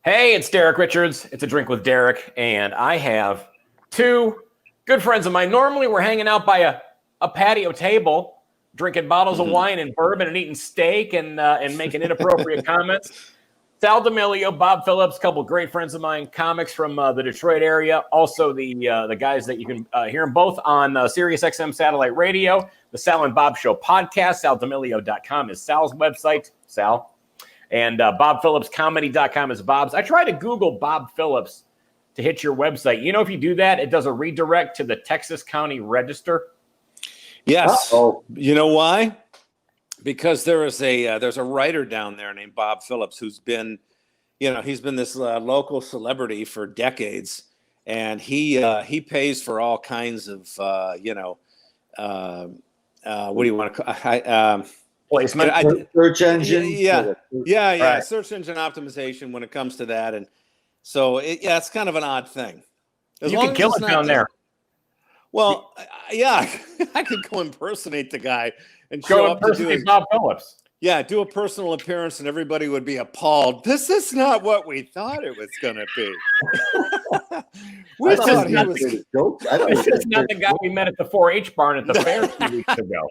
Hey, it's Derek Richards. It's a Drink with Derek, and I have two good friends of mine. Normally, we're hanging out by a patio table, drinking bottles of wine and bourbon and eating steak and making inappropriate comments. Sal Demilio, Bob Phillips, a couple of great friends of mine, comics from the Detroit area. Also, the guys that you can hear them both on Sirius XM satellite radio, the Sal and Bob Show podcast. SalDemilio.com is Sal's website. Sal. And BobPhillipsComedy.com is Bob's. I tried to Google Bob Phillips to hit your website. You know, if you do that, it does a redirect to the Texas County Register. Yes. Uh-oh. You know why? Because there's a writer down there named Bob Phillips who's been, he's been this local celebrity for decades, and he pays for all kinds of, what do you want to call placement, search engine, right. Search engine optimization when it comes to that, and so it's kind of an odd thing. You can kill it down there. Well, I could go impersonate the guy and show up to do Bob Phillips. Yeah, do a personal appearance, and everybody would be appalled. This is not what we thought it was going to be. We thought he was. This is not the guy we met at the 4-H barn at the fair 2 weeks ago.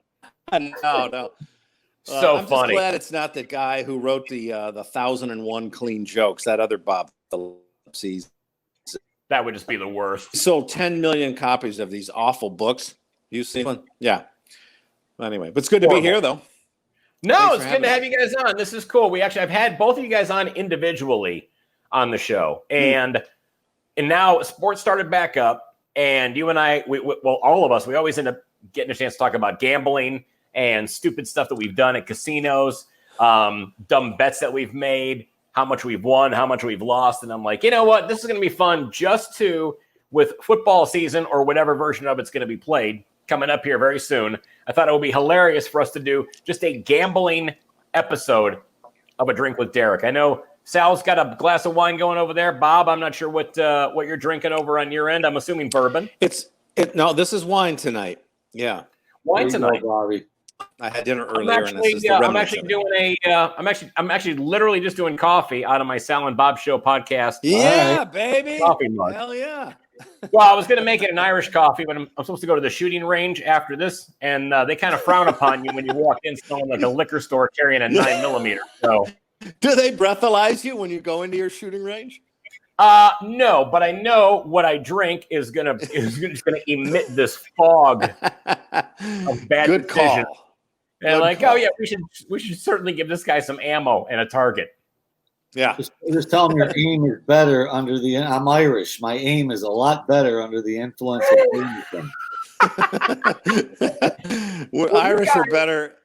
No. So I'm funny. Just glad it's not the guy who wrote the 1001 clean jokes. That other Bob Phillips. That would just be the worst. He sold 10 million copies of these awful books. You see one? Yeah. Anyway, but it's good to be here, though. No, it's good to have you guys on. This is cool. I've had both of you guys on individually on the show, and now sports started back up, and you and I, all of us, we always end up getting a chance to talk about gambling and stupid stuff that we've done at casinos, dumb bets that we've made, how much we've won, how much we've lost. And I'm like, you know what? This is going to be fun with football season or whatever version of it's going to be played coming up here very soon. I thought it would be hilarious for us to do just a gambling episode of A Drink with Derek. I know Sal's got a glass of wine going over there. Bob, I'm not sure what you're drinking over on your end. I'm assuming bourbon. No, this is wine tonight. Yeah. Wine tonight. I had dinner earlier. I'm actually literally just doing coffee out of my Sal and Bob Show podcast. Yeah, baby. Coffee mug. Hell yeah. Well, I was going to make it an Irish coffee, but I'm supposed to go to the shooting range after this, and they kind of frown upon you when you walk in smelling like a liquor store carrying a 9mm. So, do they breathalyze you when you go into your shooting range? No, but I know what I drink is gonna emit this fog of bad Good decisions. call. And we should certainly give this guy some ammo and a target. Yeah. Just tell him your aim is better under the. I'm Irish. My aim is a lot better under the influence of anything. Irish are better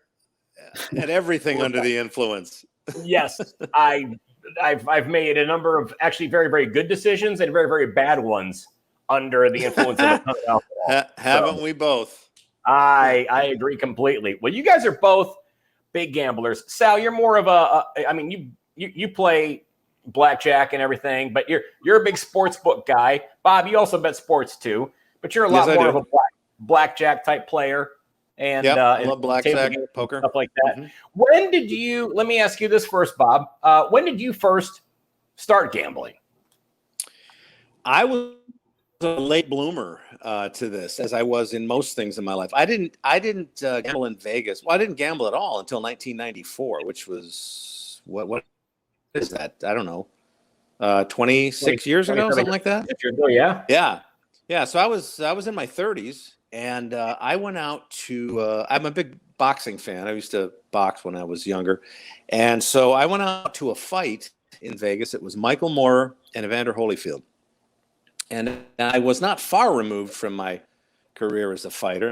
at everything under the influence. Yes, I've made a number of actually very, very good decisions and very, very bad ones under the influence of alcohol. Haven't we both? I agree completely. Well, you guys are both big gamblers. Sal, you're more of you play blackjack and everything, but you're a big sports book guy. Bob, you also bet sports too, but you're a lot more of a blackjack type player. And I love blackjack, poker, stuff like that. Mm-hmm. Let me ask you this first, Bob. When did you first start gambling? I was a late bloomer to this, as I was in most things in my life. I didn't gamble in Vegas. Well, I didn't gamble at all until 1994, which was what is that? I don't know. 26 years ago, something like that. Yeah. So I was in my 30s, and I went out to. I'm a big boxing fan. I used to box when I was younger, and so I went out to a fight in Vegas. It was Michael Moorer and Evander Holyfield. And I was not far removed from my career as a fighter,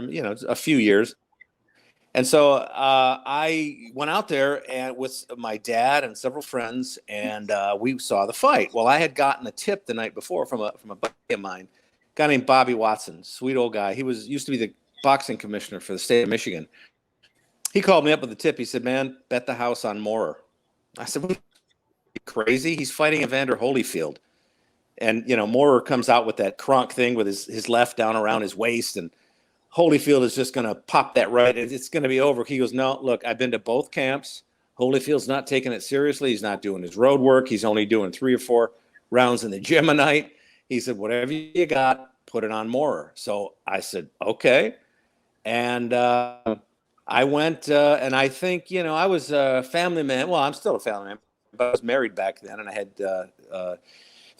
a few years. And so I went out there and with my dad and several friends, and we saw the fight. Well, I had gotten a tip the night before from a buddy of mine, a guy named Bobby Watson, sweet old guy. He used to be the boxing commissioner for the state of Michigan. He called me up with a tip. He said, "Man, bet the house on Moorer." I said, "What, are you crazy? He's fighting Evander Holyfield." And, Moorer comes out with that crunk thing with his left down around his waist, and Holyfield is just going to pop that right. It's going to be over. He goes, "No, look, I've been to both camps. Holyfield's not taking it seriously. He's not doing his road work. He's only doing 3 or 4 rounds in the gym a night. He said, whatever you got, put it on Moorer. So I said, okay. And I went, and I think, I was a family man. Well, I'm still a family man, but I was married back then, and I had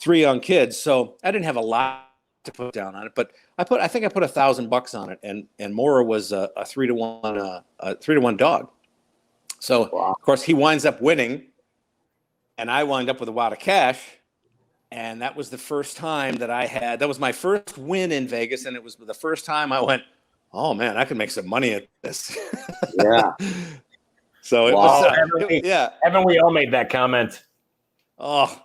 3 young kids. So I didn't have a lot to put down on it, but I think I put $1,000 on it, and Moorer was a 3-to-1 dog. So Wow. of course he winds up winning, and I wind up with a wad of cash. And that was the first time that was my first win in Vegas. And it was the first time I went, oh man, I can make some money at this. Yeah. So it Wow. was, yeah. Haven't we all made that comment? Oh,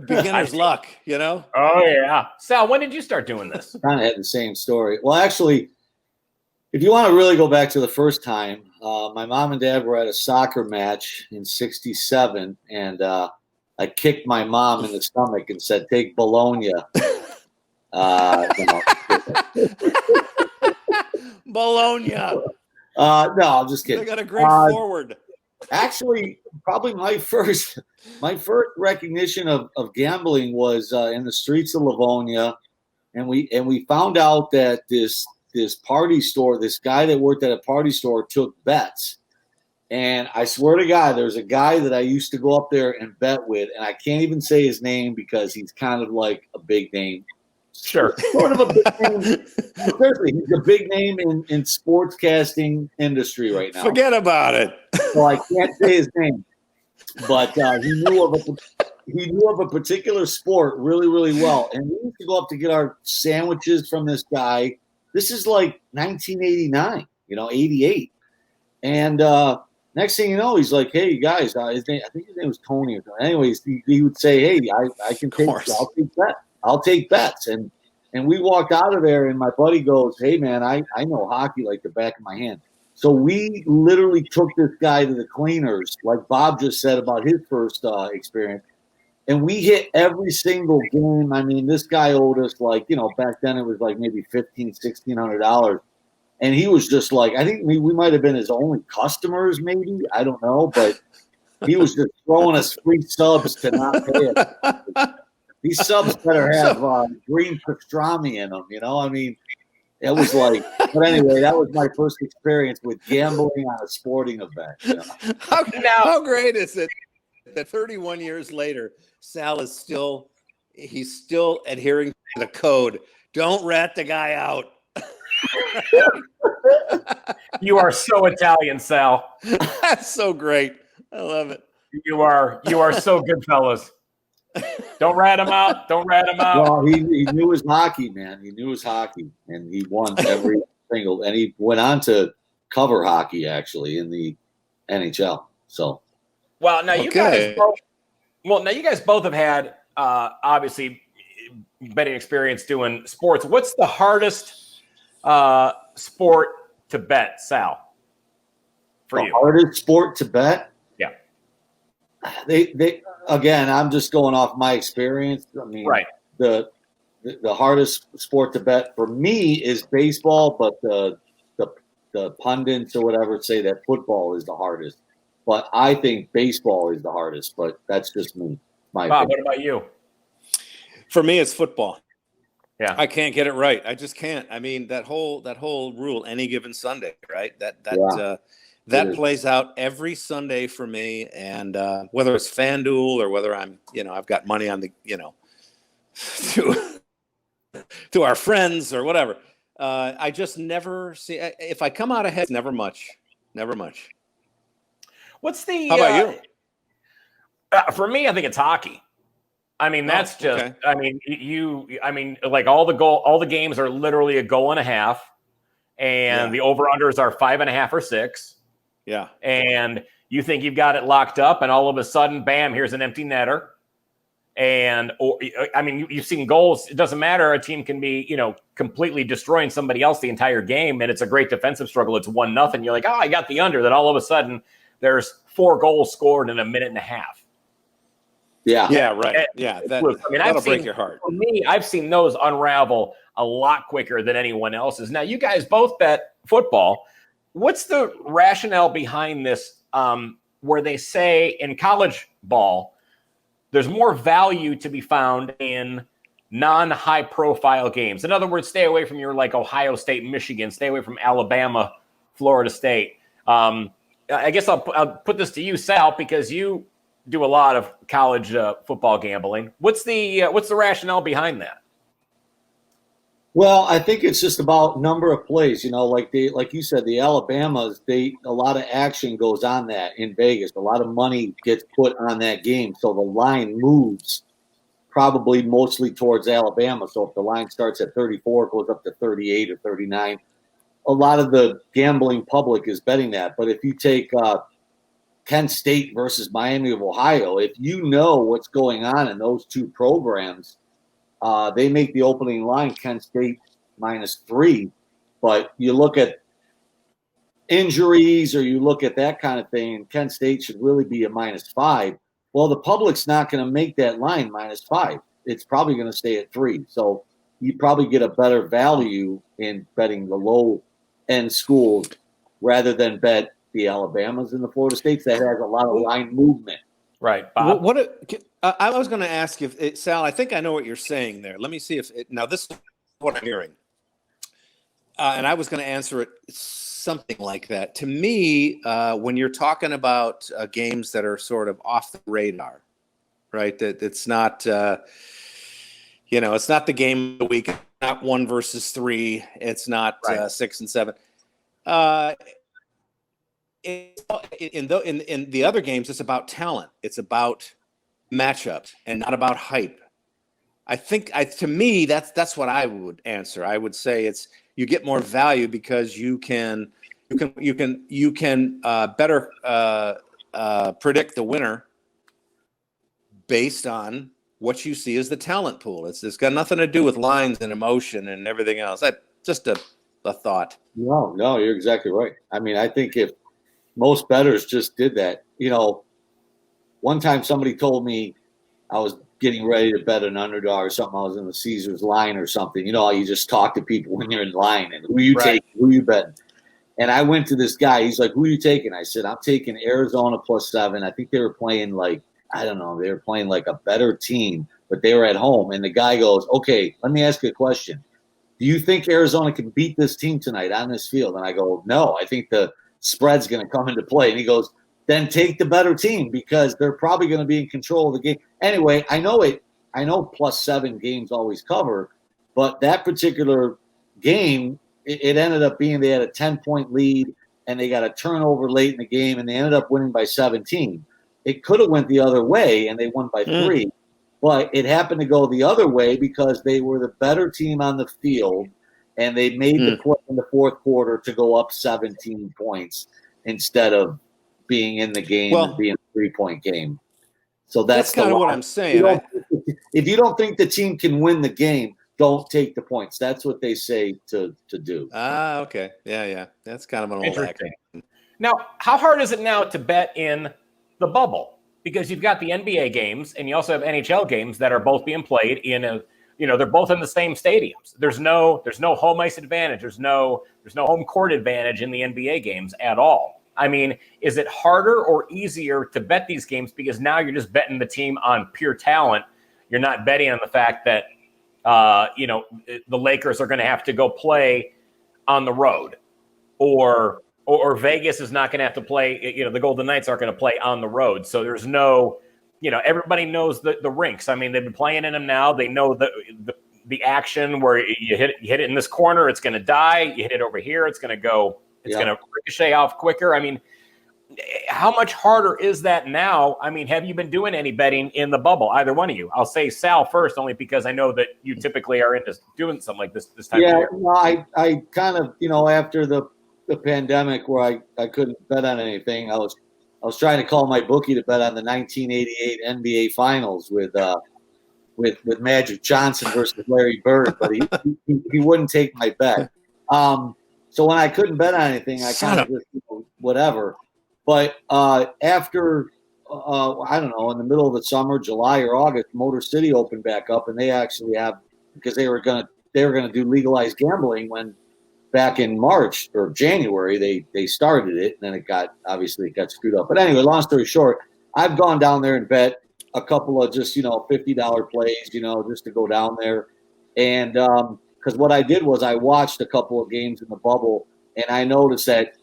beginner's luck, Oh yeah. Sal, when did you start doing this? Kind of had the same story. Well, actually, if you want to really go back to the first time, my mom and dad were at a soccer match in '67, and I kicked my mom in the stomach and said, "Take Bologna." Bologna. No, I'm just kidding. They got a great forward. Actually, probably my first recognition of gambling was in the streets of Livonia, and we found out that this party store, this guy that worked at a party store took bets. And I swear to God, there's a guy that I used to go up there and bet with, and I can't even say his name because he's kind of like a big name. Sure. Sort of a big name. Seriously, he's a big name in sportscasting industry right now. Forget about it. So I can't say his name. But he knew of a particular sport really, really well. And we used to go up to get our sandwiches from this guy. This is like 1989, 88. And next thing you know, he's like, "Hey guys," I think his name was Tony. Anyways, he would say, "Hey, I can take. I'll take bets." And we walked out of there, and my buddy goes, "Hey man, I know hockey like the back of my hand." So we literally took this guy to the cleaners, like Bob just said about his first experience, and we hit every single game. I mean, this guy owed us back then it was like maybe $1,600. And he was just like, I think we might have been his only customers, maybe. I don't know. But he was just throwing us free subs to not pay it. These subs better have green pastrami in them, I mean, it was like, but anyway, that was my first experience with gambling on a sporting event. How great is it that 31 years later, Sal is still adhering to the code. Don't rat the guy out. You are so Italian, Sal. That's so great. I love it. You are so good, fellas. Don't rat him out. Don't rat him out. Well, he knew his hockey, man. He knew his hockey, and he won every single. And he went on to cover hockey actually in the NHL. So, well, now you guys both have had obviously betting experience doing sports. What's the hardest sport to bet, Sal? For you, hardest sport to bet? Yeah. They again. I'm just going off my experience. I mean, right. The hardest sport to bet for me is baseball, but the pundits or whatever say that football is the hardest. But I think baseball is the hardest. But that's just me. Bob, opinion. what about you? For me, it's football. Yeah, I can't get it right. I just can't. I mean, that whole rule, any given Sunday, right? That plays out every Sunday for me. And whether it's FanDuel or whether I'm, I've got money on the, to our friends or whatever. I just never see. If I come out ahead, never much. What's the? How about you? For me, I think it's hockey. I mean, that's just. Okay. I mean, like all the games are literally a goal and a half, and the over/unders are 5.5 or 6. Yeah. And you think you've got it locked up, and all of a sudden, bam! Here's an empty netter. You've seen goals. It doesn't matter. A team can be, completely destroying somebody else the entire game, and it's a great defensive struggle. It's 1-0. You're like, I got the under. Then all of a sudden, there's 4 goals scored in a minute and a half. Yeah. Yeah. Right. Yeah. That'll break your heart. For me, I've seen those unravel a lot quicker than anyone else's. Now, you guys both bet football. What's the rationale behind this? where they say in college ball, there's more value to be found in non-high profile games. In other words, stay away from your like Ohio State, Michigan, stay away from Alabama, Florida State. I guess I'll put this to you, Sal, because you do a lot of college football gambling. What's the rationale behind that? Well, I think it's just about number of plays. Like you said, the Alabamas, a lot of action goes on that in Vegas. A lot of money gets put on that game, so the line moves probably mostly towards Alabama. So if the line starts at 34, it goes up to 38 or 39. A lot of the gambling public is betting that. But if you take Kent State versus Miami of Ohio, if you know what's going on in those two programs, they make the opening line Kent State -3. But you look at injuries or you look at that kind of thing, and Kent State should really be a -5. Well, the public's not going to make that line -5. It's probably going to stay at 3. So you probably get a better value in betting the low-end schools rather than bet the Alabamas and the Florida States that has a lot of line movement. Right, Bob. I was going to ask if Sal, I think I know what you're saying there. Let me see now this is what I'm hearing. And I was going to answer it something like that. To me, when you're talking about games that are sort of off the radar, right? That it's not, it's not the game of the week, not 1 versus 3. It's not 6 and 7. In the other games, it's about talent. It's about matchup and not about hype. I think to me that's what I would answer. I would say you get more value because you can better predict the winner based on what you see as the talent pool. It's got nothing to do with lines and emotion and everything else. That's just a thought. No, you're exactly right. I mean, I think if most bettors just did that, one time somebody told me I was getting ready to bet an underdog or something. I was in the Caesars line or something. You just talk to people when you're in line and who you take, who you betting. And I went to this guy. He's like, who are you taking? I said, I'm taking Arizona +7. I think they were playing they were playing like a better team, but they were at home. And the guy goes, okay, let me ask you a question. Do you think Arizona can beat this team tonight on this field? And I go, no, I think the spread's going to come into play. And he goes, then take the better team because they're probably going to be in control of the game. Anyway, I know +7 games always cover, but that particular game, it ended up being they had a 10-point lead and they got a turnover late in the game and they ended up winning by 17. It could have went the other way and they won by 3, but it happened to go the other way because they were the better team on the field and they made the play in the fourth quarter to go up 17 points instead of being in the game and being a 3-point game. So that's kind of what I'm saying. If you don't think the team can win the game, don't take the points. That's what they say to do. Okay. Yeah. That's kind of an old acronym. Now, how hard is it now to bet in the bubble? Because you've got the NBA games and you also have NHL games that are both being played in they're both in the same stadiums. There's no home ice advantage. There's no home court advantage in the NBA games at all. I mean, is it harder or easier to bet these games because now you're just betting the team on pure talent? You're not betting on the fact that the Lakers are going to have to go play on the road, or Vegas is not going to have to play. The Golden Knights aren't going to play on the road, so there's no. Everybody knows the rinks. I mean, they've been playing in them now. They know the action where you hit it in this corner, it's going to die. You hit it over here, it's going to go. It's going to ricochet off quicker. I mean, how much harder is that now? I mean, have you been doing any betting in the bubble? Either one of you. I'll say Sal first, only because I know that you typically are into doing something like this time of year. Yeah, I kind of, after the pandemic where I couldn't bet on anything, I was trying to call my bookie to bet on the 1988 NBA Finals with Magic Johnson versus Larry Bird, but he wouldn't take my bet. So when I couldn't bet on anything, I kind of just whatever. But after I don't know, in the middle of the summer, July or August, Motor City opened back up, and they actually have because they were gonna do legalized gambling when back in March or January, they started it, and then it got screwed up. But anyway, long story short, I've gone down there and bet a couple of just $50 plays, just to go down there, and because what I did was I watched a couple of games in the bubble, and I noticed that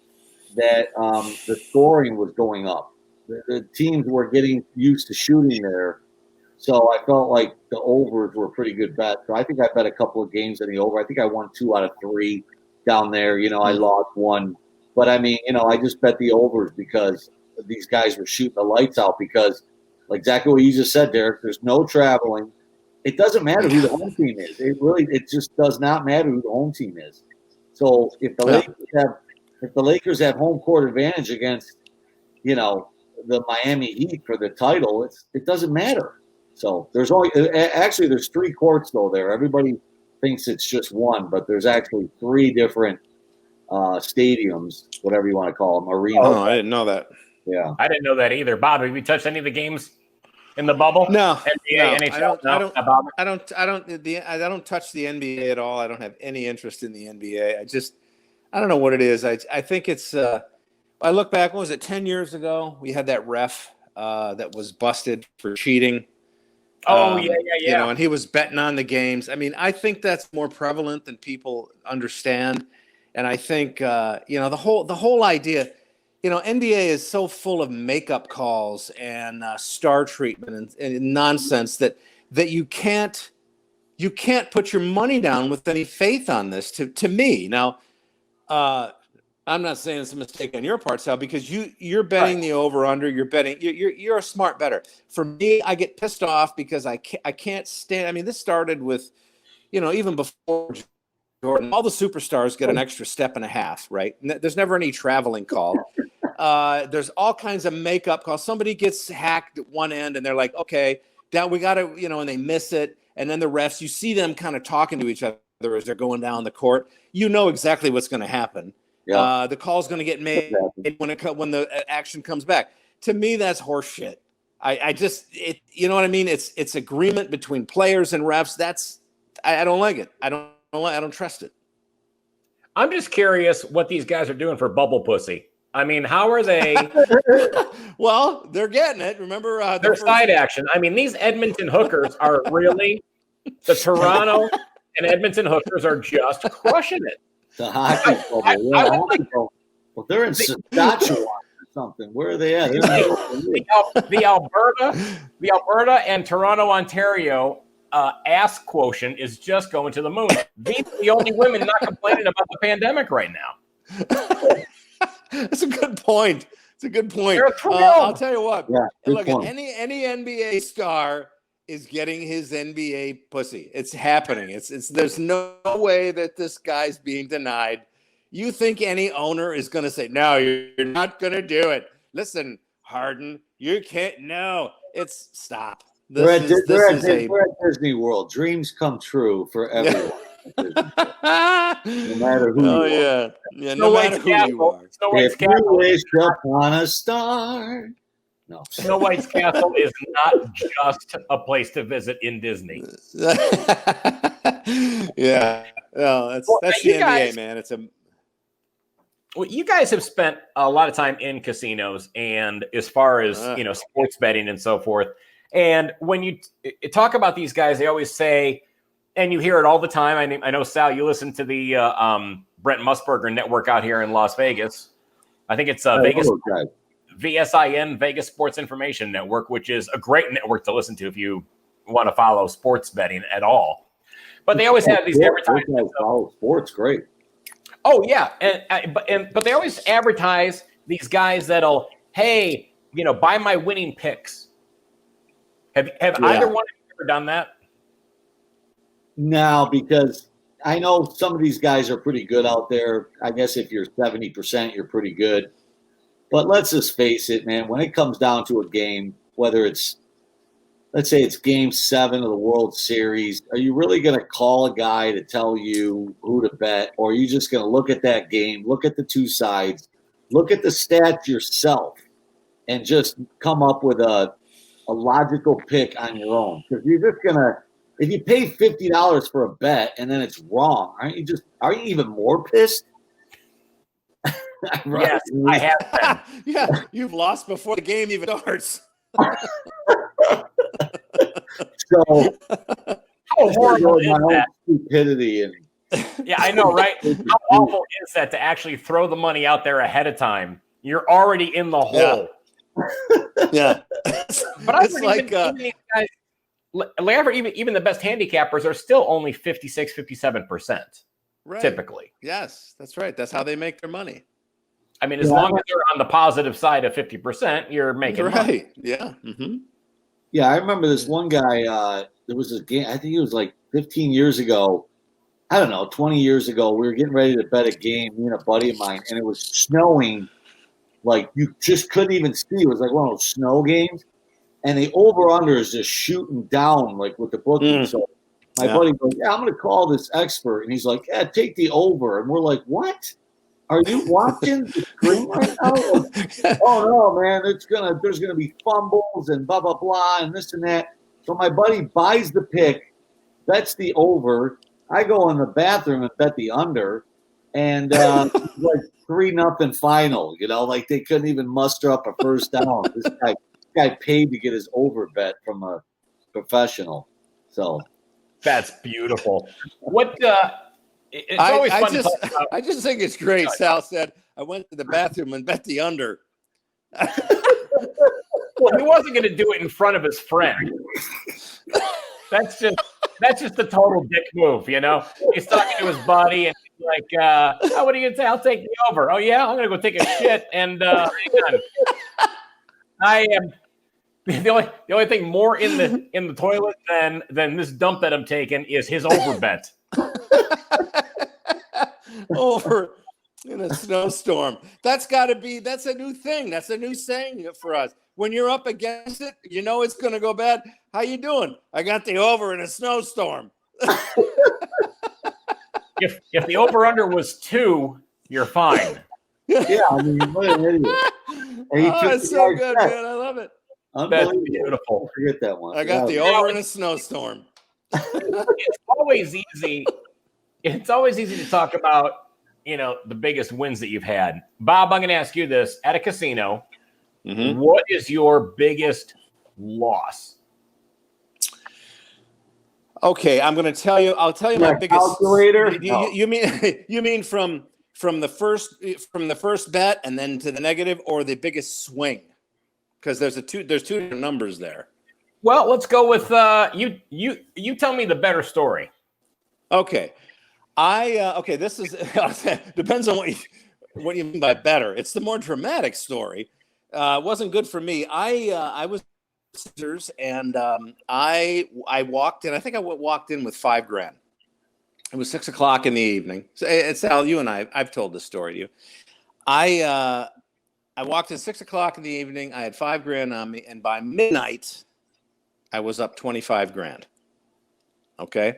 the scoring was going up. The teams were getting used to shooting there. So I felt like the overs were a pretty good bet. So I think I bet a couple of games in the over. I think I won 2 out of 3 down there. I lost 1. But, I mean, I just bet the overs because these guys were shooting the lights out because, like exactly what you just said, Derek, there's no traveling. It doesn't matter who the home team is. It just does not matter who the home team is. So if the Lakers have home court advantage against, the Miami Heat for the title, it doesn't matter. So there's 3 courts though there. Everybody thinks it's just one, but there's actually 3 different stadiums, whatever you want to call them, arenas. Oh, I didn't know that. Yeah, I didn't know that either. Bob, have you touched any of the games in the bubble? No, NBA, NHL? I don't touch the NBA at all. I don't have any interest in the NBA. I don't know what it is. I think it's. I look back. What was it? 10 years ago, we had that ref that was busted for cheating. Oh, yeah. And he was betting on the games. I mean, I think that's more prevalent than people understand. And I think, the whole idea, NBA is so full of makeup calls and star treatment and nonsense that you can't put your money down with any faith on this to me. Now, I'm not saying it's a mistake on your part, Sal, because you're betting the over under. You're betting. You're a smart bettor. For me, I get pissed off because I can't stand. I mean, this started with, even before Jordan, all the superstars get an extra step and a half, right? There's never any traveling call. There's all kinds of makeup calls. Somebody gets hacked at one end, and they're like, okay, down we got to, and they miss it, and then the refs, you see them kind of talking to each other as they're going down the court. You know exactly what's going to happen. Yeah. The call's going to get made when the action comes back. To me, that's horseshit. You know what I mean? It's agreement between players and refs. I don't like it. I don't trust it. I'm just curious what these guys are doing for bubble pussy. I mean, how are they? Well, they're getting it. Remember, their side action. I mean, these Edmonton hookers are really the Toronto and Edmonton hookers are just crushing it. The hockey bubble. Well, they're in Saskatchewan or something. Where are they at? The Alberta and Toronto, Ontario ass quotient is just going to the moon. These are the only women not complaining about the pandemic right now. That's a good point. It's a good point. I'll tell you what. Yeah, look, any NBA star is getting his NBA pussy. It's happening. There's no way that this guy's being denied. You think any owner is going to say, no, you're not going to do it. Listen, Harden, you can't. No, stop. We're at Disney World. Dreams come true for everyone. No matter who you are. Yeah, no matter who you are. If you wish upon a star. No. Snow White's Castle is not just a place to visit in Disney. Yeah. No, that's the NBA, man. Well, you guys have spent a lot of time in casinos and as far as, sports betting and so forth. And when you talk about these guys, they always say, and you hear it all the time. I know, Sal, you listen to the Brent Musburger network out here in Las Vegas. I think it's Vegas. VSIN, Vegas Sports Information Network, which is a great network to listen to if you want to follow sports betting at all. But they always have these advertisements. Follow sports, great. Oh yeah, but they always advertise these guys that'll, hey, buy my winning picks. Have either one of you ever done that? No, because I know some of these guys are pretty good out there. I guess if you're 70%, you're pretty good. But let's just face it, man, when it comes down to a game, whether it's, let's say it's game 7 of the World Series, are you really going to call a guy to tell you who to bet? Or are you just going to look at that game, look at the two sides, look at the stats yourself, and just come up with a logical pick on your own? Because you're just going to, if you pay $50 for a bet and then it's wrong, aren't you even more pissed? Right. Yes, I have been. Yeah, you've lost before the game even starts. So How horrible is my own that? stupidity and Yeah, I know, right? How awful is that to actually throw the money out there ahead of time? You're already in the hole. Yeah. But I It's like even these guys, even the best handicappers are still only 56, 57%, right. typically. Yes, that's right. That's how they make their money. I mean, as long as they're on the positive side of 50%, you're making money. Right. Yeah. Mm-hmm. yeah, I remember this one guy. There was a game. I think it was like 15 years ago. I don't know, 20 years ago. We were getting ready to bet a game, me and a buddy of mine, and it was snowing. Like you just couldn't even see. It was like one of those snow games, and the over/under is just shooting down like with the bookie. So my buddy goes, "Yeah, I'm going to call this expert," and he's like, "Yeah, take the over." And we're like, "What? Are you watching the screen right now?" Oh no, man! There's gonna be fumbles and blah blah blah and this and that. So my buddy buys the pick, bets the over. I go in the bathroom and bet the under, and like 3-0 final. You know, like they couldn't even muster up a first down. This guy paid to get his over bet from a professional. So that's beautiful. What? It's always fun to talk about. I just think it's great. Sal said, "I went to the bathroom and bet the under." Well, he wasn't going to do it in front of his friend. That's just a total dick move, you know. He's talking to his buddy, and he's like, "Oh, what are you going to say? I'll take the over." Oh yeah, I'm going to go take a shit, and hang on. I am the only thing more in the toilet than this dump that I'm taking is his over bet. Over in a snowstorm. That's a new thing. That's a new saying for us. When you're up against it, you know it's going to go bad. How you doing? I got the over in a snowstorm. If the over-under was 2, you're fine. yeah, I mean, what an idiot. It's so good, man. I love it. That's beautiful. I forget that one. I got the over in a snowstorm. It's always easy. It's always easy to talk about, you know, the biggest wins that you've had. Bob, I'm going to ask you this. At a casino, what is your biggest loss? Okay, I'm going to tell you. I'll tell you my biggest calculator. You mean from the first bet and then to the negative, or the biggest swing? Because there's two different numbers there. Well, let's go with you tell me the better story. Okay. This is depends on what you mean by better. It's the more dramatic story. It wasn't good for me. I was and I walked in. I think I walked in with $5,000. It was 6:00 in the evening. So, Sal, you and I've told this story to you. I walked in 6:00 in the evening. I had $5,000 on me, and by midnight, I was up $25,000. Okay.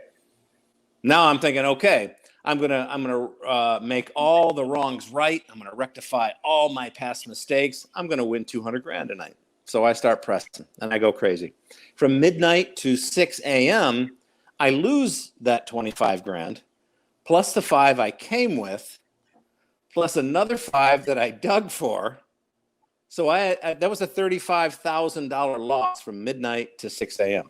Now I'm thinking, okay, I'm gonna make all the wrongs right. I'm gonna rectify all my past mistakes. I'm gonna win $200,000 tonight. So I start pressing, and I go crazy. From midnight to 6 a.m., I lose that $25,000, plus the 5 I came with, plus another 5 that I dug for. So that was a $35,000 loss from midnight to 6 a.m.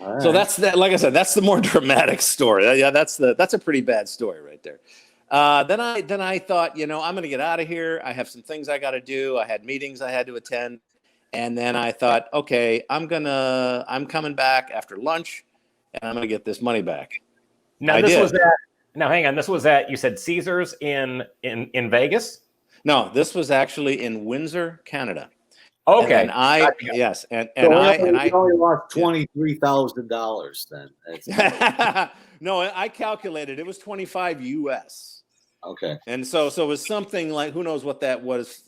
Right. So that's that. Like I said, that's the more dramatic story. Yeah, that's a pretty bad story right there. Then I thought, you know, I'm going to get out of here. I have some things I got to do. I had meetings I had to attend, and then I thought, okay, I'm coming back after lunch, and I'm going to get this money back. Now hang on. This was at, you said Caesars in Vegas? No, this was actually in Windsor, Canada. Okay. And I only lost $23,000 then. No, I calculated it was 25 US. Okay. And so it was something like, who knows what that was,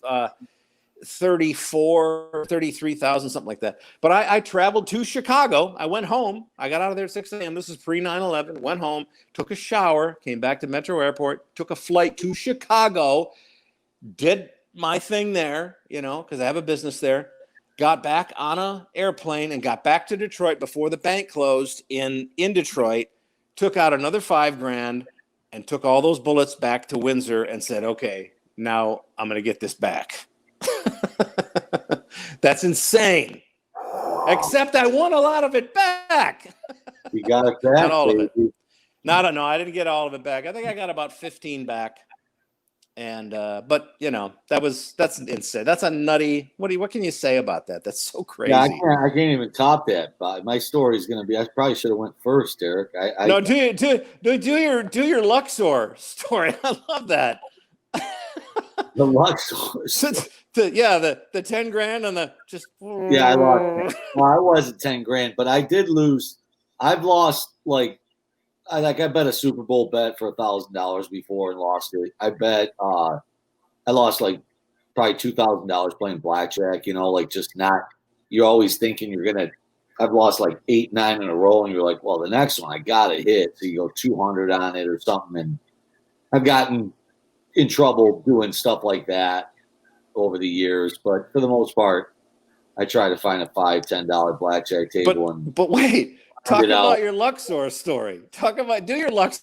33,000, something like that. But I traveled to Chicago. I went home. I got out of there at 6 a.m. This is pre 9/11. Went home, took a shower, came back to Metro Airport, took a flight to Chicago, did my thing there, you know, because I have a business there. Got back on an airplane and got back to Detroit before the bank closed in Detroit. Took out another $5,000 and took all those bullets back to Windsor and said, okay, now I'm going to get this back. That's insane. Except I won a lot of it back. You got it back. Not all of baby. it. No, I didn't get all of it back. I think I got about 15 back. And but that's insane. That's a nutty. What can you say about that? That's so crazy. Yeah, I can't even top that. But my story is going to be. I probably should have went first, Eric. No, do your Luxor story. I love that. The Luxor. The 10 grand on the just. Yeah, I lost. Well, I wasn't 10 grand, but I did lose. I've lost I bet a Super Bowl bet for $1,000 before and lost it. I bet I lost probably $2,000 playing blackjack. Just not. You're always thinking you're gonna. I've lost 8, 9 in a row, and you're like, well, the next one I gotta hit. So you go 200 on it or something, and I've gotten in trouble doing stuff like that over the years. But for the most part, I try to find a $5, $10 blackjack table. But wait. Talk about your Luxor story. Do your Luxor.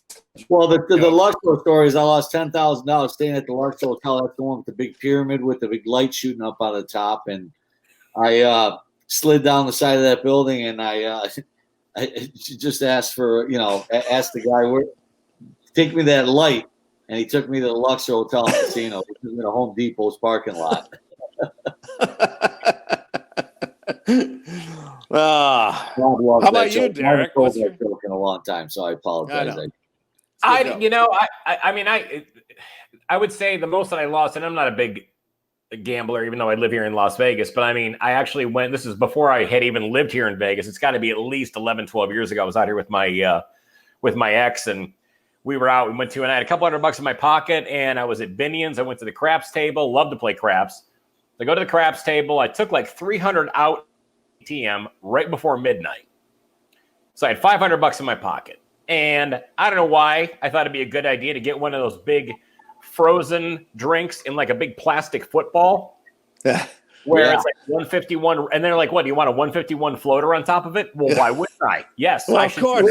Well, the Luxor story is I lost $10,000 staying at the Luxor Hotel. That's the one with the big pyramid with the big light shooting up on the top. And I slid down the side of that building, and I just asked asked the guy, take me that light. And he took me to the Luxor Hotel and Casino, which is in a Home Depot's parking lot. How about you, Derek? I've told that joke in a long time, so I apologize. I would say the most that I lost, and I'm not a big gambler, even though I live here in Las Vegas, but I actually went, this is before I had even lived here in Vegas. It's got to be at least 11, 12 years ago. I was out here with my ex, and we were out. We went to, and I had a couple $100 in my pocket, and I was at Binion's. I went to the craps table. Love to play craps. I go to the craps table. I took 300 out ATM right before midnight. So I had $500 in my pocket. And I don't know why I thought it'd be a good idea to get one of those big frozen drinks in a big plastic football. Where it's 151. And they're like, what, do you want a 151 floater on top of it? Well, why wouldn't I? Yes, well, I of should. course.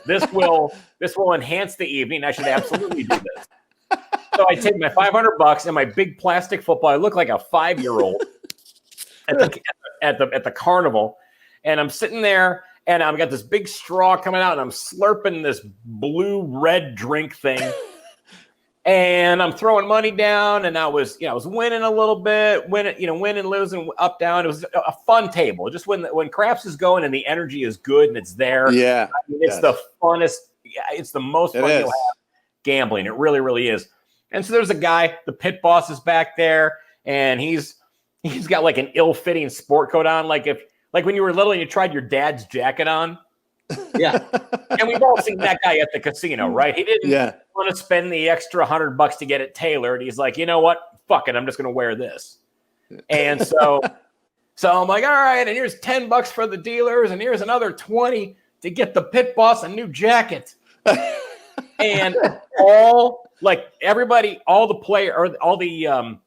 This will enhance the evening. I should absolutely do this. So I take my $500 and my big plastic football. I look like a 5-year-old at the carnival, and I'm sitting there, and I've got this big straw coming out, and I'm slurping this blue-red drink thing, and I'm throwing money down, and I was winning a little bit, winning, losing, up, down. It was a fun table. Just when craps is going and the energy is good and it's there. Yeah, it's the funnest. It's the most fun you'll have gambling. It really, really is. And so there's a guy, the pit boss is back there, and he's got an ill-fitting sport coat on, like when you were little and you tried your dad's jacket on. Yeah. And we've all seen that guy at the casino, right? He didn't want to spend the extra $100 to get it tailored. He's like, you know what? Fuck it. I'm just going to wear this. And so I'm like, all right. And here's $10 for the dealers. And here's another 20 to get the pit boss a new jacket. And everybody, all the player or all the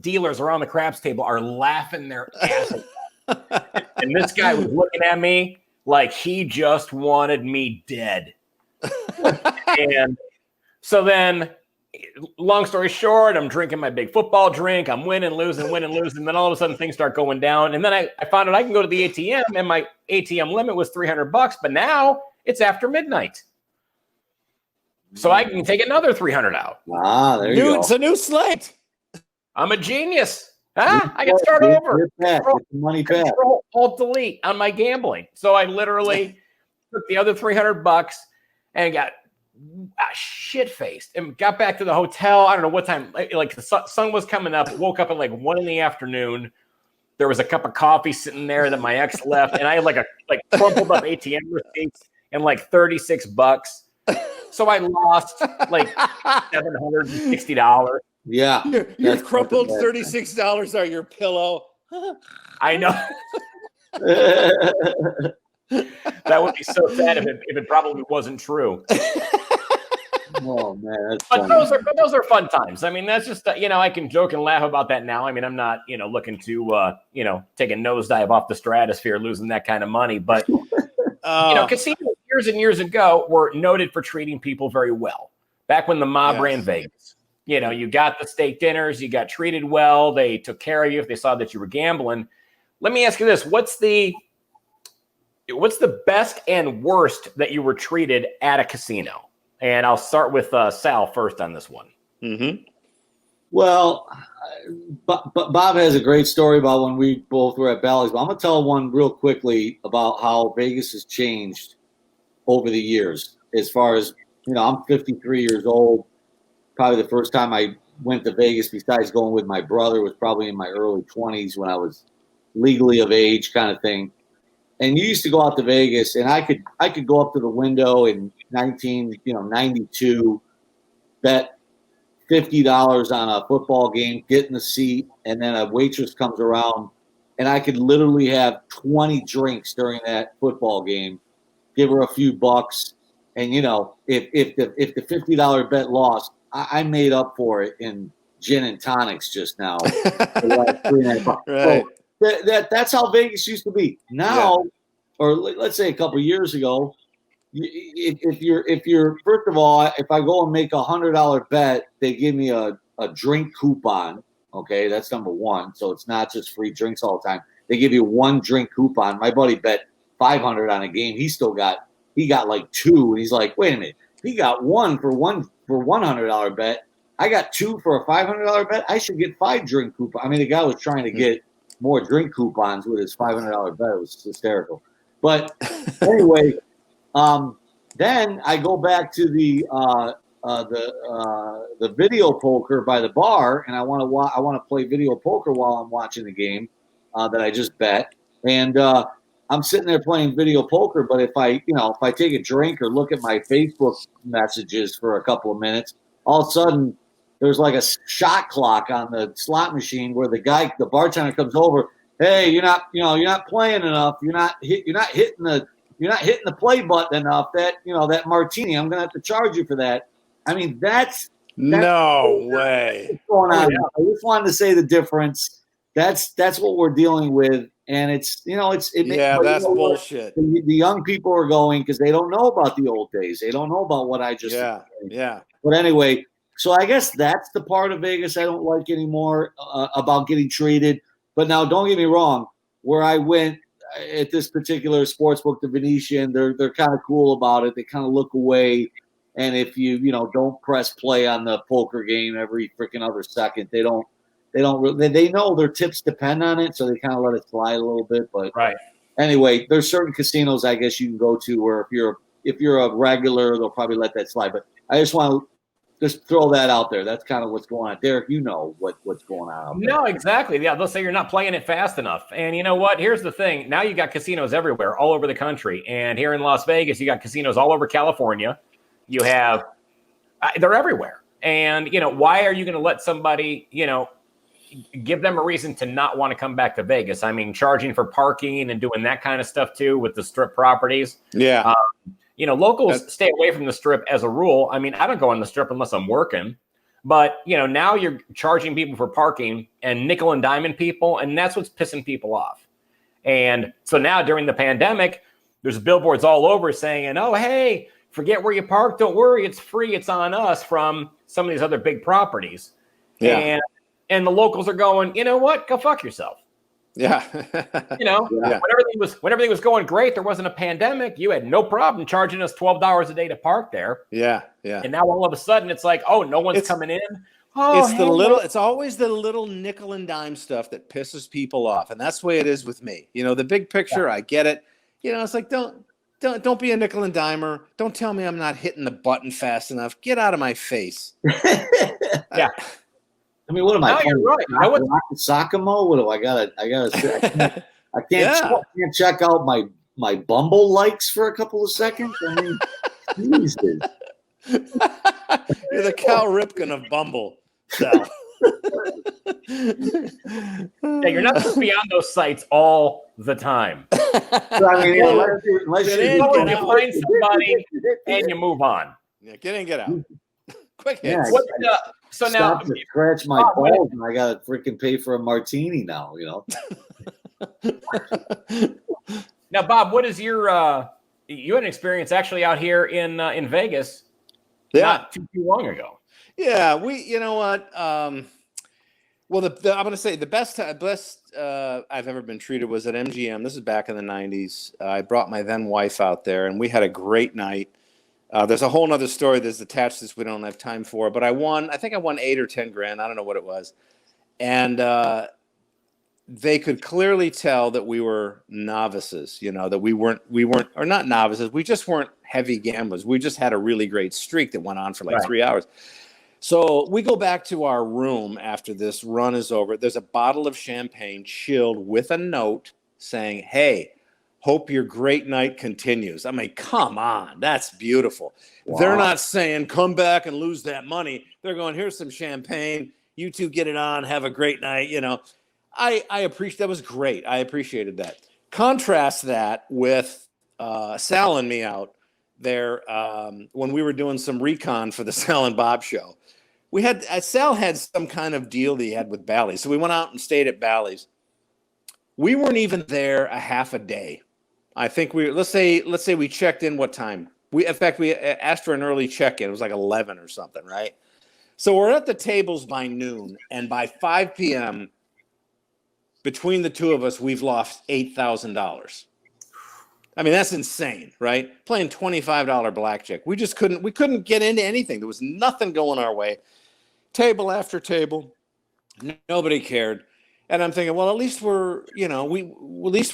dealers around the craps table are laughing their ass off. And this guy was looking at me like he just wanted me dead. And so then, long story short, I'm drinking my big football drink. I'm winning, losing. Then all of a sudden things start going down. And then I found out I can go to the ATM, and my ATM limit was $300, but now it's after midnight. So I can take another 300 out. There you go. It's a new slate. I'm a genius. I can start over. Get the money back. Alt-delete on my gambling. So I literally took the other $300 and got shit-faced and got back to the hotel. I don't know what time. The sun was coming up. Woke up at 1 p.m. There was a cup of coffee sitting there that my ex left, and I had crumpled up ATM receipts and $36. So I lost $760. Yeah. Your crumpled $36 are your pillow. I know. That would be so sad if it probably wasn't true. Oh man, but those are fun times. I mean, that's just I can joke and laugh about that now. I mean, I'm not looking to take a nosedive off the stratosphere, losing that kind of money. But casinos years and years ago were noted for treating people very well. Back when the mob ran Vegas, You got the steak dinners, you got treated well, they took care of you if they saw that you were gambling. Let me ask you this: what's the best and worst that you were treated at a casino? And I'll start with Sal first on this one. Mm-hmm. Well, Bob has a great story about when we both were at Bally's, but I'm going to tell one real quickly about how Vegas has changed over the years. As far as, I'm 53 years old. Probably the first time I went to Vegas, besides going with my brother, was probably in my early 20s when I was legally of age kind of thing. And you used to go out to Vegas, and I could go up to the window in 92, bet $50 on a football game, get in the seat, and then a waitress comes around, and I could literally have 20 drinks during that football game, give her a few bucks, and if the $50 bet lost, I made up for it in gin and tonics just now. Right. So that's how Vegas used to be. Now, or let's say a couple of years ago, if you're first of all, if I go and make $100 bet, they give me a drink coupon. Okay, that's number one. So it's not just free drinks all the time. They give you one drink coupon. My buddy bet $500 on a game. He got like two, and he's like, wait a minute, he got one for $100 bet. I got two for a $500 bet. I should get 5 drink coupons. I mean, the guy was trying to get more drink coupons with his $500 bet. It was hysterical. But anyway, then I go back to the video poker by the bar, and I want to play video poker while I'm watching the game that I just bet. And I'm sitting there playing video poker, but if I take a drink or look at my Facebook messages for a couple of minutes, all of a sudden there's like a shot clock on the slot machine where the bartender comes over. Hey, you're not playing enough. You're not hitting the play button enough. That martini, I'm gonna have to charge you for that. I mean, that's no way. What's going on? I just wanted to say the difference. That's what we're dealing with. And it's that's bullshit. The young people are going because they don't know about the old days. They don't know about what I just said. Yeah. But anyway, so I guess that's the part of Vegas I don't like anymore about getting treated. But now, don't get me wrong. Where I went at this particular sportsbook, the Venetian, they're kind of cool about it. They kind of look away, and if you don't press play on the poker game every freaking other second, they know their tips depend on it, so they kind of let it slide a little bit. But anyway, there's certain casinos I guess you can go to where if you're a regular, they'll probably let that slide. But I just want to just throw that out there. That's kind of what's going on. Derek, what's going on. No, exactly. Yeah, they'll say you're not playing it fast enough. And you know what? Here's the thing. Now you got casinos everywhere, all over the country. And here in Las Vegas, you got casinos all over California. You have they're everywhere. And, why are you going to let somebody, give them a reason to not want to come back to Vegas? I mean, charging for parking and doing that kind of stuff, too, with the strip properties. Yeah. Locals stay away from the strip as a rule. I mean, I don't go on the strip unless I'm working. But, now you're charging people for parking and nickel and diamond people, and that's what's pissing people off. And so now during the pandemic, there's billboards all over saying, oh, hey, forget where you park. Don't worry. It's free. It's on us from some of these other big properties. Yeah. And the locals are going, you know what? Go fuck yourself. Yeah. When everything was going great, there wasn't a pandemic. You had no problem charging us $12 a day to park there. Yeah. And now all of a sudden it's like, oh, no one's coming in. Oh, it's always the little nickel and dime stuff that pisses people off. And that's the way it is with me. The big picture, I get it. It's like, don't be a nickel and dimer. Don't tell me I'm not hitting the button fast enough. Get out of my face. Yeah. I mean, what am I? No, you're right. Sakamo? What do I gotta? I can't check out my Bumble likes for a couple of seconds. I mean, Jesus. You're the Cal Ripken of Bumble, Sal. Yeah, you're not supposed to be on those sites all the time. So, I mean, unless you find somebody and you move on. Yeah, get in, get out. Quick hits. Yeah, so now to scratch my balls, and I gotta freaking pay for a martini now. Now, Bob, what is your? You had an experience actually out here in Vegas, not too long ago. Yeah, you know what? Well, I'm going to say the best I've ever been treated was at MGM. This is back in the 90s. I brought my then wife out there, and we had a great night. There's a whole other story that's attached to this we don't have time for, but I think I won 8 or 10 grand. I don't know what it was. And they could clearly tell that we were novices, that we weren't, or not novices. We just weren't heavy gamblers. We just had a really great streak that went on for like 3 hours. So we go back to our room after this run is over. There's a bottle of champagne chilled with a note saying, "Hey, hope your great night continues." I mean, come on, that's beautiful. Wow. They're not saying, "Come back and lose that money." They're going, "Here's some champagne. You two get it on. Have a great night." I appreciate that. Was great. I appreciated that. Contrast that with Sal and me out there when we were doing some recon for the Sal and Bob show. Sal had some kind of deal that he had with Bally's, so we went out and stayed at Bally's. We weren't even there a half a day. I think let's say we checked in what time? We asked for an early check-in. It was like 11 or something, right? So we're at the tables by noon, and by 5 p.m., between the two of us, we've lost $8,000. I mean, that's insane, right? Playing $25 blackjack. We couldn't get into anything. There was nothing going our way. Table after table. Nobody cared. And I'm thinking, well, at least we're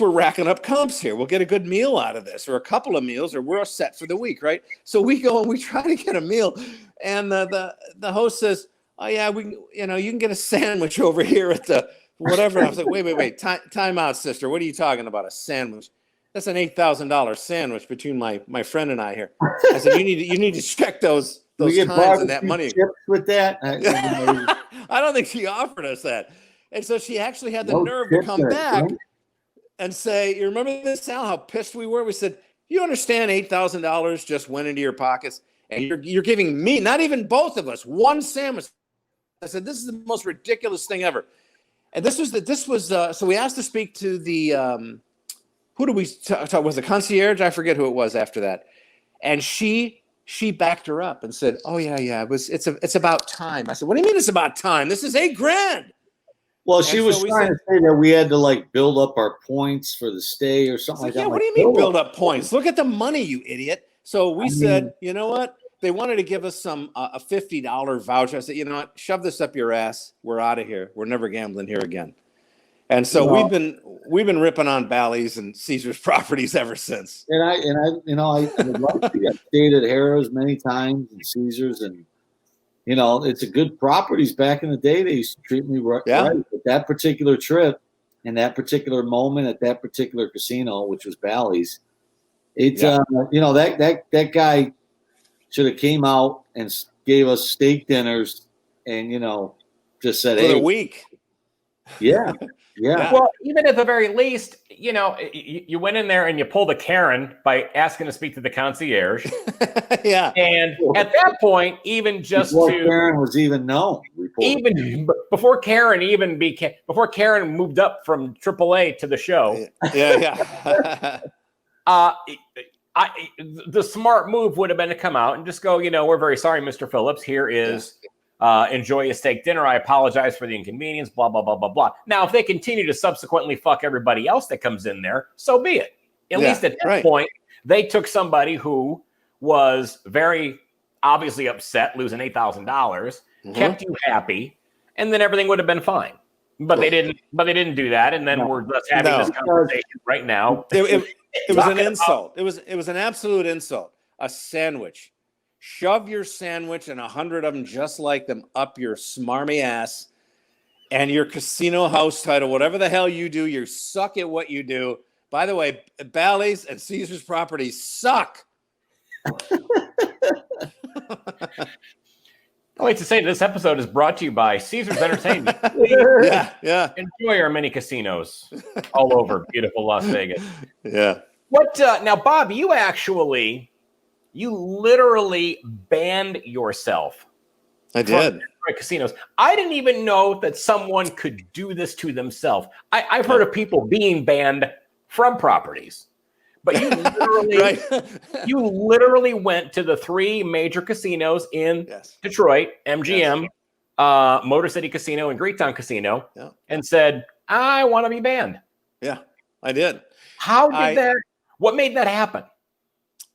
racking up comps here. We'll get a good meal out of this, or a couple of meals, or we're set for the week, right? So we go and we try to get a meal, and the host says, "Oh yeah, you can get a sandwich over here at the whatever." And I was like, wait, time out, sister. What are you talking about? A sandwich? That's an $8,000 sandwich between my friend and I here. I said, you need to check those times and that money. Chips with that? I don't think she offered us that. And so she actually had the nerve to come back and say, "You remember this, Sal, how pissed we were?" We said, "You understand $8,000 just went into your pockets, and you're giving me, not even both of us, one sandwich." I said, "This is the most ridiculous thing ever." And this was so we asked to speak to the who do we talk? Was the concierge? I forget who it was after that. And she backed her up and said, "Oh yeah, it's about time." I said, "What do you mean it's about time? This is $8 grand." Well, she was trying to say that we had to like build up our points for the stay or something like that. Yeah, what do you mean build up points? Look at the money, you idiot. So we said, you know what? They wanted to give us a $50 voucher. I said, "You know what? Shove this up your ass. We're out of here. We're never gambling here again." And so we've been ripping on Bally's and Caesar's properties ever since. And I would love to get stayed at Harrah's many times and Caesar's, and it's a good properties. Back in the day, they used to treat me right. But that particular trip and that particular moment at that particular casino, which was Bally's, that guy should have came out and gave us steak dinners and just said, for "Hey, a week." Yeah. Yeah. Well, even at the very least, you went in there and you pulled a Karen by asking to speak to the concierge. Yeah. And at that point, even just before Karen was even known, before Karen moved up from AAA to the show. Yeah. The smart move would have been to come out and just go, "We're very sorry, Mr. Phillips. Here is enjoy a steak dinner. I apologize for the inconvenience, blah, blah, blah, blah, blah." Now, if they continue to subsequently fuck everybody else that comes in there, so be it. At least at that point, they took somebody who was very obviously upset, losing $8,000, kept you happy, and then everything would have been fine. But they didn't. But they didn't do that, and then we're just having this conversation right now. It was an insult. It was an absolute insult. A sandwich. Shove your sandwich and 100 of them just like them up your smarmy ass, and your casino house title, whatever the hell you do, you suck at what you do. By the way, Bally's and Caesar's properties suck. I like to say this episode is brought to you by Caesar's Entertainment. Yeah. Enjoy our mini casinos all over beautiful Las Vegas. Yeah. What now, Bob? You literally banned yourself. I did. Casinos. I didn't even know that someone could do this to themselves. I've heard of people being banned from properties, but you literally, Right. you literally went to the 3 major casinos in Detroit, MGM, Motor City Casino, and Greektown Casino, and said, I want to be banned. Yeah, I did. What made that happen?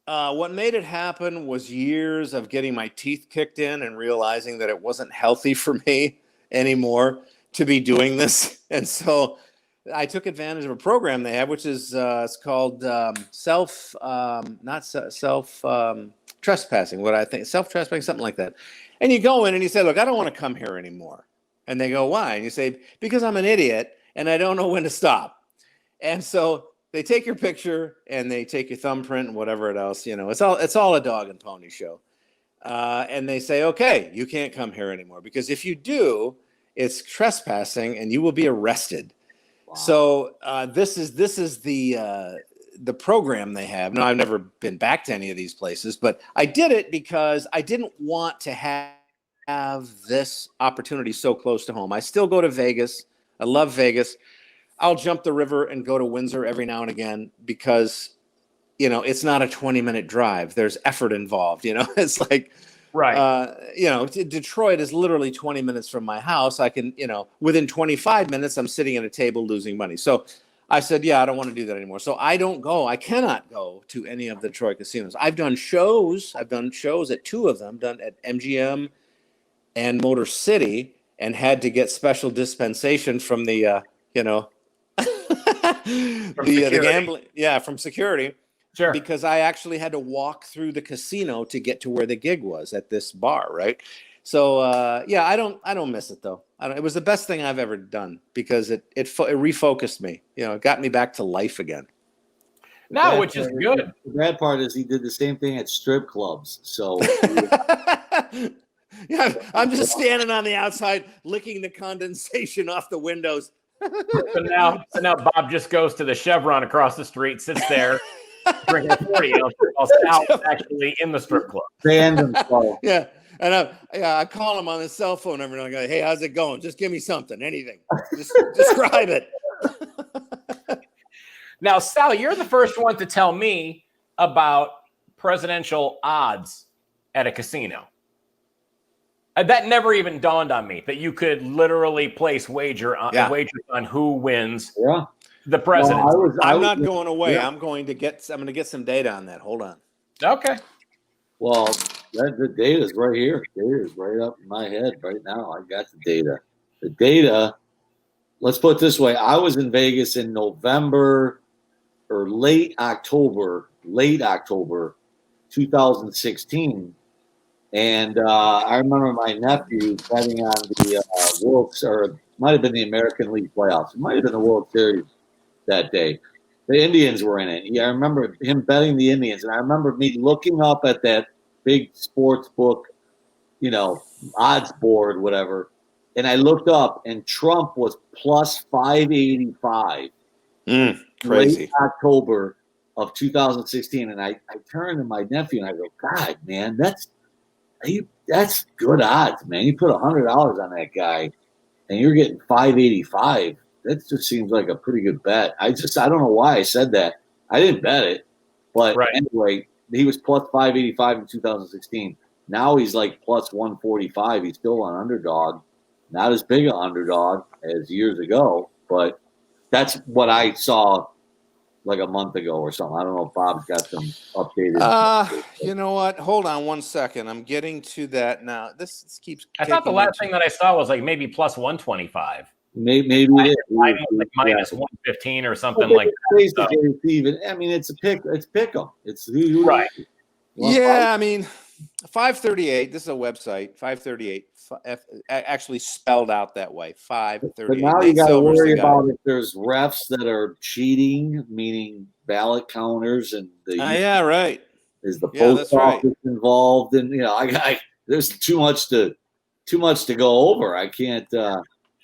What made it happen was years of getting my teeth kicked in and realizing that it wasn't healthy for me anymore to be doing this. And so I took advantage of a program they have, which is it's called trespassing. What I think, self-trespassing, something like that. And you go in and you say, look, I don't want to come here anymore. And they go, why? And you say, because I'm an idiot and I don't know when to stop. And so they take your picture and they take your thumbprint and whatever else, it's all a dog and pony show. And they say, okay, you can't come here anymore, because if you do, it's trespassing and you will be arrested. Wow. So this is the program they have. Now, I've never been back to any of these places, but I did it because I didn't want to have this opportunity so close to home. I still go to Vegas. I love Vegas. I'll jump the river and go to Windsor every now and again because, it's not a 20-minute drive. There's effort involved. It's like, Detroit is literally 20 minutes from my house. I can, within 25 minutes, I'm sitting at a table losing money. So I said, I don't want to do that anymore. So I cannot go to any of the Detroit casinos. I've done shows at 2 of them, done at MGM and Motor City, and had to get special dispensation from the the gambling, from security, sure, because I actually had to walk through the casino to get to where the gig was at this bar, right? So I don't miss it though. It was the best thing I've ever done because it refocused me. It got me back to life again. No, which is good. The bad part is he did the same thing at strip clubs. So yeah, I'm just standing on the outside licking the condensation off the windows. So now Bob just goes to the Chevron across the street, sits there, drinking a 40 ounce while Sal's actually in the strip club. Yeah, and I call him on his cell phone every now and then. I go, hey, how's it going? Just give me something, anything. Just describe it. Now, Sal, you're the first one to tell me about presidential odds at a casino. That never even dawned on me that you could literally place wagers on who wins the president. I'm not going away. Yeah. I'm going to get some data on that. Hold on. Okay. Well, the data is right here. Data is right up in my head right now. I got the data. The data. Let's put it this way. I was in Vegas in November or late October, 2016. And I remember my nephew betting on the it might have been the American League playoffs. It might have been the World Series that day. The Indians were in it. Yeah, I remember him betting the Indians. And I remember me looking up at that big sports book, odds board, whatever. And I looked up, and Trump was plus 585. Crazy. Late October of 2016. And I turned to my nephew and I go, God, man, that's good odds, man. You put $100 on that guy and you're getting 585. That just seems like a pretty good bet. I don't know why I said that. I didn't bet it, but anyway, he was plus 585 in 2016. Now he's like plus 145. He's still an underdog, not as big an underdog as years ago, but that's what I saw like a month ago or something. I don't know if Bob's got some updated. You know what? Hold on one second. I'm getting to that now. This keeps. I thought the last thing that I saw was like maybe plus 125. Maybe it is. Mine was like minus 115 or something like that. So. Even, I mean, it's pick 'em. It's right. Yeah, I mean, 538. This is a website. 538. Actually spelled out that way. 538. But now you got to worry about if there's refs that are cheating, meaning ballot counters, and right. Is the post office involved? And there's too much to go over. I can't.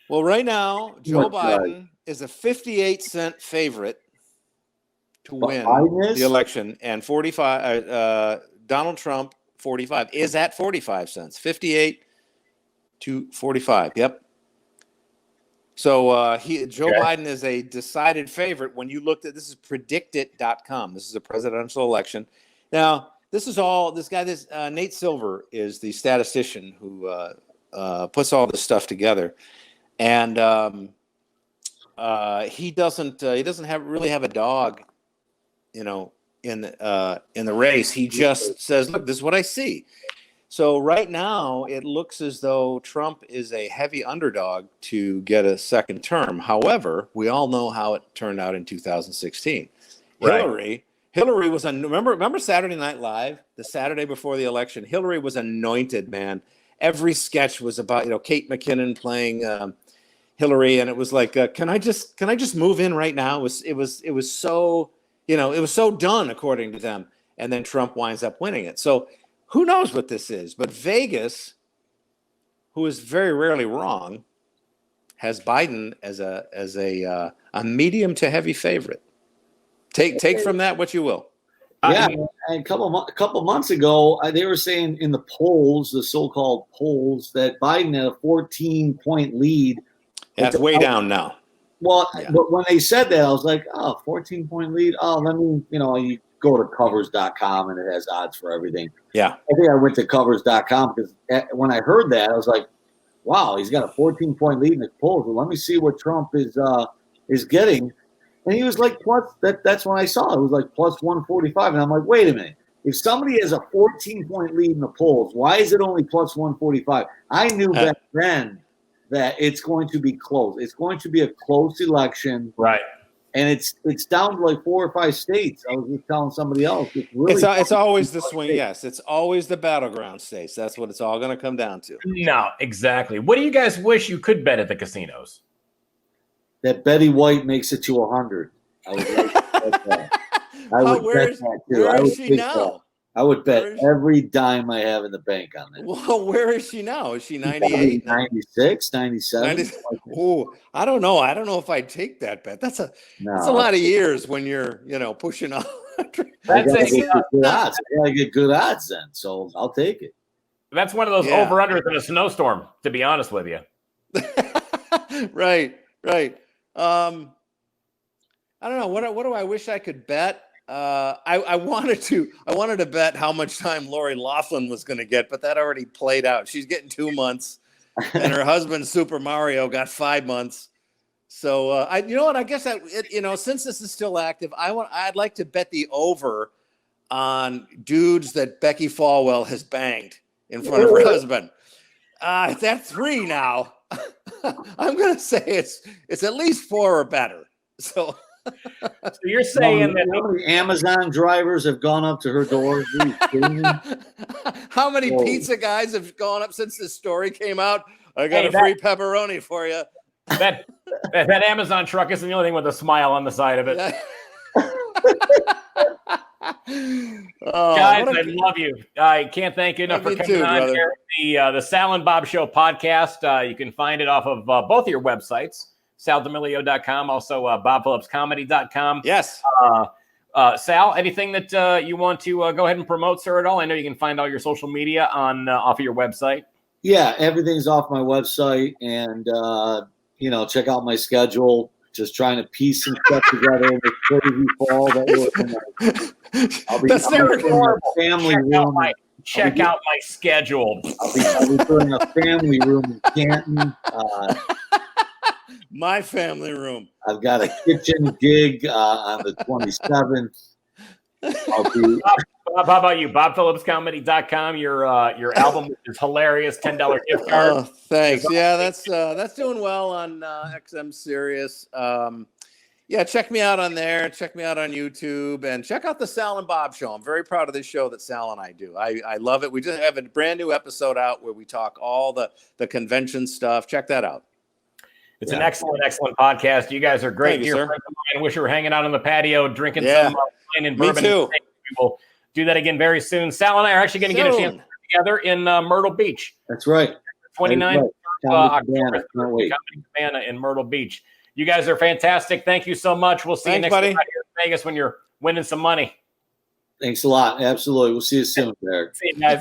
Well, right now, Joe Biden is a 58-cent favorite to win the election, and 45. Donald Trump 45 is at 45 cents. 58 to 45. Yep. So Joe Biden is a decided favorite. When you looked at this is predictit.com. This is a presidential election. Now, this Nate Silver is the statistician who puts all this stuff together, and he doesn't really have a dog, in the race. He just says, "Look, this is what I see." So right now, it looks as though Trump is a heavy underdog to get a second term. However, we all know how it turned out in 2016. Right. Hillary was remember Saturday Night Live, the Saturday before the election. Hillary was anointed, man. Every sketch was about Kate McKinnon playing Hillary, and it was like, can I just move in right now? It was so it was so done according to them, and then Trump winds up winning it. So. Who knows what this is? But Vegas, who is very rarely wrong, has Biden as a medium to heavy favorite. Take from that what you will. Yeah, and a couple months ago, they were saying in the polls, the so-called polls, that Biden had a 14-point lead. That's way down now. Well, but when they said that, I was like, 14-point lead. Oh, let me, you go to covers.com and it has odds for everything. Yeah. I think I went to covers.com because when I heard that, I was like, wow, he's got a 14-point lead in the polls. Well, let me see what Trump is getting. And he was like that's when I saw it. It was like plus 145. And I'm like, wait a minute. If somebody has a 14-point lead in the polls, why is it only plus 145? I knew back then that it's going to be close. It's going to be a close election. Right. And it's down to like 4 or 5 states. I was just telling somebody else. It's always the swing. Yes, it's always the battleground states. That's what it's all going to come down to. No, exactly. What do you guys wish you could bet at the casinos? That Betty White makes it to 100. I would like to bet that. I would bet that too. Where is she now? I would bet every dime I have in the bank on that. Well, where is she now? Is she 98? 96, 97? Oh, I don't know. I don't know if I'd take that bet. That's a lot of years when you're, pushing on. I gotta get good odds then, so I'll take it. That's one of those over-unders in a snowstorm, to be honest with you. Right. I don't know. What do I wish I could bet? I wanted to bet how much time Lori Loughlin was going to get, but that already played out. She's getting 2 months, and her husband Super Mario got 5 months. So I guess since this is still active, I'd like to bet the over on dudes that Becky Falwell has banged in front of her husband. That's 3 now. I'm going to say it's at least 4 or better. So you're saying that how many Amazon drivers have gone up to her door? How many pizza guys have gone up since this story came out? I got a free pepperoni for you. That Amazon truck isn't the only thing with a smile on the side of it. Guys, I love you. I can't thank you enough for coming on here. The Sal and Bob Show podcast. You can find it off of both of your websites. SalDemilio.com, also BobPhillipsComedy.com. Yes. Sal, anything that you want to go ahead and promote, sir, at all? I know you can find all your social media on off of your website. Yeah, everything's off my website, and check out my schedule. Just trying to piece some stuff together in this crazy fall. That's never horrible. Family room. Check out my schedule. I'll be doing a family room in Canton. My family room. I've got a kitchen gig on the 27th. Bob, how about you? BobPhillipsComedy.com. Your album is hilarious. $10 gift card. Oh, thanks. Yeah, that's doing well on XM Sirius. Check me out on there. Check me out on YouTube, and check out the Sal and Bob Show. I'm very proud of this show that Sal and I do. I love it. We just have a brand new episode out where we talk all the convention stuff. Check that out. It's an excellent podcast. You guys are great. Dear friends of mine. Wish you were hanging out on the patio drinking some wine and bourbon. Me too. We will do that again very soon. Sal and I are actually going to get a chance to work together in Myrtle Beach. That's right. 29th of October. Comedy Cabana in Myrtle Beach. You guys are fantastic. Thank you so much. We'll see you next time here in Vegas when you're winning some money. Thanks a lot. Absolutely. We'll see you soon, Derek. See you guys.